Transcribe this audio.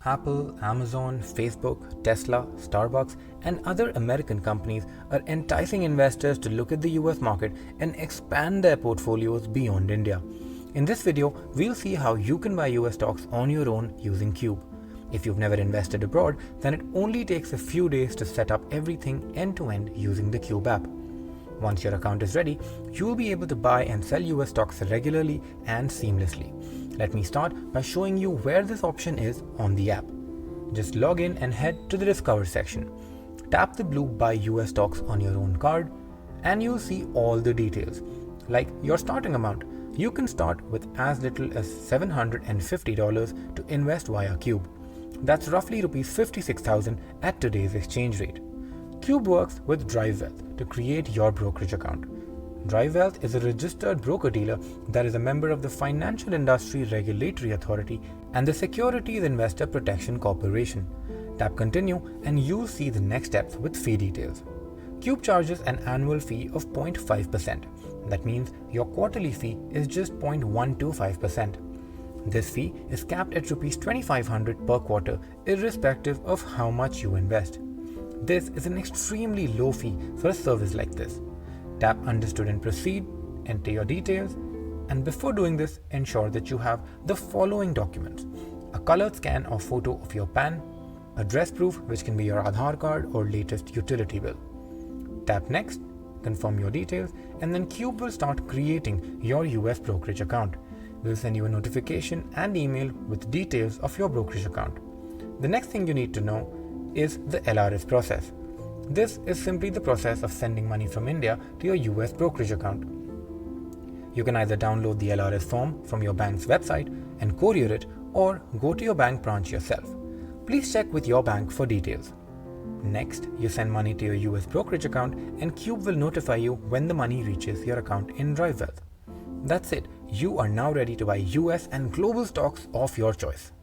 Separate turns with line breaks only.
Apple, Amazon, Facebook, Tesla, Starbucks, and other American companies are enticing investors to look at the US market and expand their portfolios beyond India. In this video, we'll see how you can buy US stocks on your own using Cube. If you've never invested abroad, then it only takes a few days to set up everything end-to-end using the Cube app. Once your account is ready, you'll be able to buy and sell US stocks regularly and seamlessly. Let me start by showing you where this option is on the app. Just log in and head to the Discover section. Tap the blue Buy US Stocks on your own card, and you'll see all the details. Like your starting amount, you can start with as little as $750 to invest via Cube. That's roughly Rs 56,000 at today's exchange rate. Cube works with DriveWealth to create your brokerage account. DriveWealth is a registered broker-dealer that is a member of the Financial Industry Regulatory Authority and the Securities Investor Protection Corporation. Tap Continue and you'll see the next steps with fee details. Cube charges an annual fee of 0.5%. That means your quarterly fee is just 0.125%. This fee is capped at Rs 2,500 per quarter, irrespective of how much you invest. This is an extremely low fee for a service like this. Tap Understood and proceed, enter your details, and before doing this, ensure that you have the following documents: a colored scan or photo of your PAN, address proof which can be your Aadhaar card or latest utility bill. Tap Next, confirm your details, and then Cube will start creating your US brokerage account. We'll send you a notification and email with details of your brokerage account. The next thing you need to know is the LRS process. This is simply the process of sending money from India to your US brokerage account. You can either download the LRS form from your bank's website and courier it, or go to your bank branch yourself. Please check with your bank for details. Next, you send money to your US brokerage account and Cube will notify you when the money reaches your account in DriveWealth. That's it. You are now ready to buy US and global stocks of your choice.